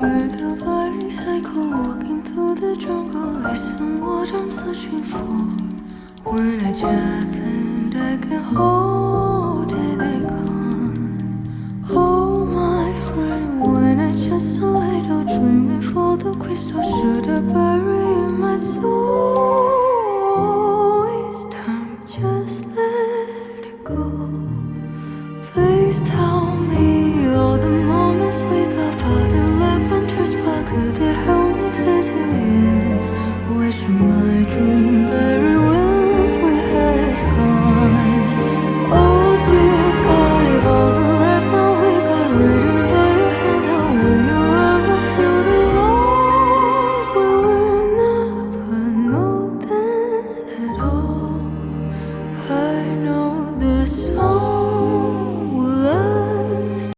You're the very cycle walking through the jungle. Listen what I'm searching for. When it happened, I can hold it again. Oh my friend, when it's just a little dreaming for the crystal shore.